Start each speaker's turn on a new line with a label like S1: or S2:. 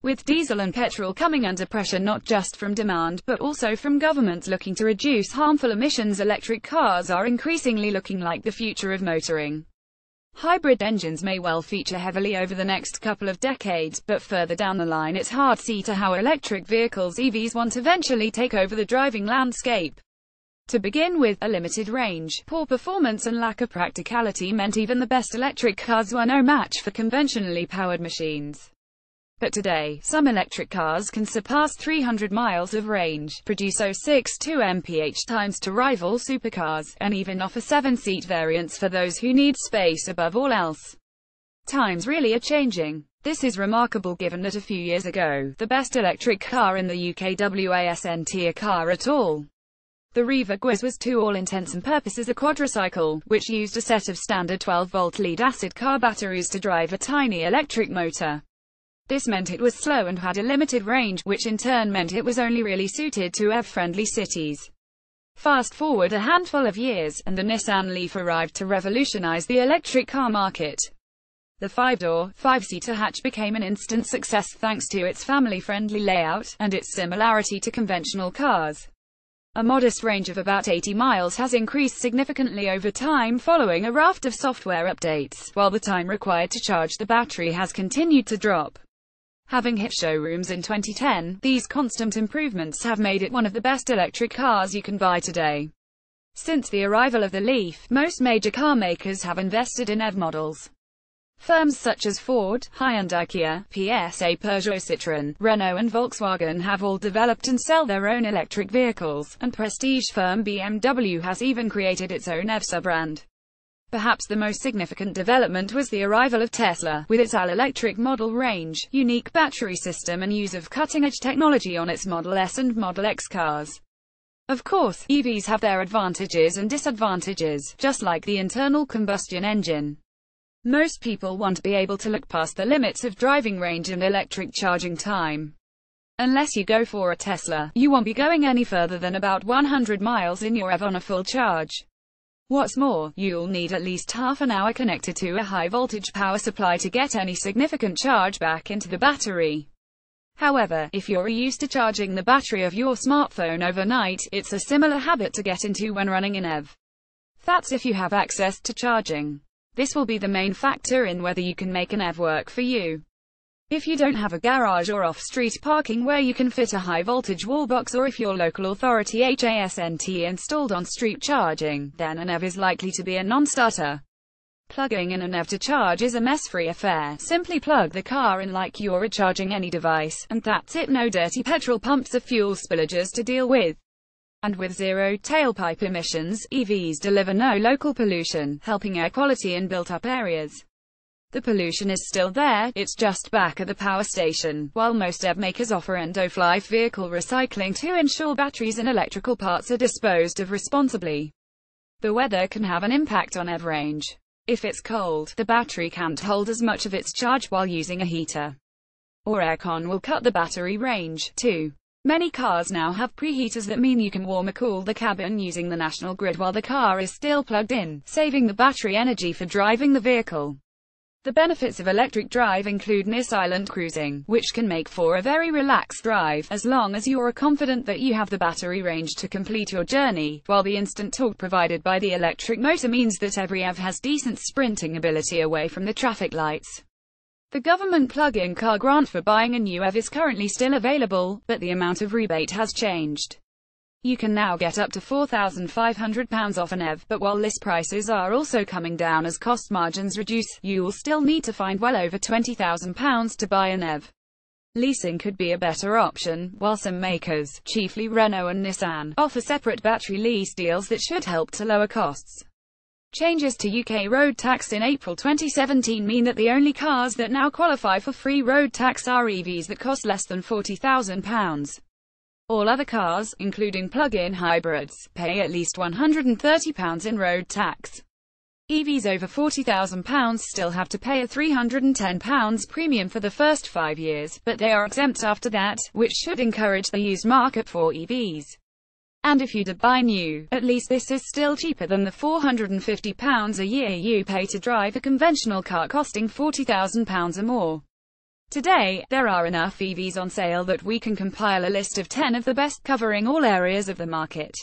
S1: With diesel and petrol coming under pressure not just from demand but also from governments looking to reduce harmful emissions, electric cars are increasingly looking like the future of motoring. Hybrid engines may well feature heavily over the next couple of decades, but further down the line it's hard to see how electric vehicles (EVs) won't eventually take over the driving landscape. To begin with, a limited range, poor performance and lack of practicality meant even the best electric cars were no match for conventionally powered machines. But today, some electric cars can surpass 300 miles of range, produce 0.62 mph times to rival supercars, and even offer 7-seat variants for those who need space above all else. Times really are changing. This is remarkable given that a few years ago, the best electric car in the UK wasn't a car at all. The Riva Gwiz was to all intents and purposes a quadricycle, which used a set of standard 12-volt lead-acid car batteries to drive a tiny electric motor. This meant it was slow and had a limited range, which in turn meant it was only really suited to EV-friendly cities. Fast forward a handful of years, and the Nissan Leaf arrived to revolutionize the electric car market. The 5-door, 5-seater hatch became an instant success thanks to its family-friendly layout, and its similarity to conventional cars. A modest range of about 80 miles has increased significantly over time following a raft of software updates, while the time required to charge the battery has continued to drop. Having hit showrooms in 2010, these constant improvements have made it one of the best electric cars you can buy today. Since the arrival of the Leaf, most major car makers have invested in EV models. Firms such as Ford, Hyundai, Kia, PSA, Peugeot, Citroën, Renault and Volkswagen have all developed and sell their own electric vehicles, and prestige firm BMW has even created its own EV sub-brand. Perhaps the most significant development was the arrival of Tesla, with its all-electric model range, unique battery system and use of cutting-edge technology on its Model S and Model X cars. Of course, EVs have their advantages and disadvantages, just like the internal combustion engine. Most people want to be able to look past the limits of driving range and electric charging time. Unless you go for a Tesla, you won't be going any further than about 100 miles in your EV on a full charge. What's more, you'll need at least half an hour connected to a high-voltage power supply to get any significant charge back into the battery. However, if you're used to charging the battery of your smartphone overnight, it's a similar habit to get into when running an EV. That's if you have access to charging. This will be the main factor in whether you can make an EV work for you. If you don't have a garage or off-street parking where you can fit a high-voltage wallbox, or if your local authority hasn't installed on-street charging, then an EV is likely to be a non-starter. Plugging in an EV to charge is a mess-free affair. Simply plug the car in like you're recharging any device, and that's it. No dirty petrol pumps or fuel spillages to deal with. And with zero tailpipe emissions, EVs deliver no local pollution, helping air quality in built-up areas. The pollution is still there, it's just back at the power station. While most EV makers offer end-of-life vehicle recycling to ensure batteries and electrical parts are disposed of responsibly, the weather can have an impact on EV range. If it's cold, the battery can't hold as much of its charge while using a heater or aircon will cut the battery range, too. Many cars now have preheaters that mean you can warm or cool the cabin using the national grid while the car is still plugged in, saving the battery energy for driving the vehicle. The benefits of electric drive include near silent cruising, which can make for a very relaxed drive, as long as you're confident that you have the battery range to complete your journey, while the instant torque provided by the electric motor means that every EV has decent sprinting ability away from the traffic lights. The government plug-in car grant for buying a new EV is currently still available, but the amount of rebate has changed. You can now get up to £4,500 off an EV, but while list prices are also coming down as cost margins reduce, you'll still need to find well over £20,000 to buy an EV. Leasing could be a better option, while some makers, chiefly Renault and Nissan, offer separate battery lease deals that should help to lower costs. Changes to UK road tax in April 2017 mean that the only cars that now qualify for free road tax are EVs that cost less than £40,000. All other cars, including plug-in hybrids, pay at least £130 in road tax. EVs over £40,000 still have to pay a £310 premium for the first 5 years, but they are exempt after that, which should encourage the used market for EVs. And if you do buy new, at least this is still cheaper than the £450 a year you pay to drive a conventional car costing £40,000 or more. Today, there are enough EVs on sale that we can compile a list of 10 of the best covering all areas of the market.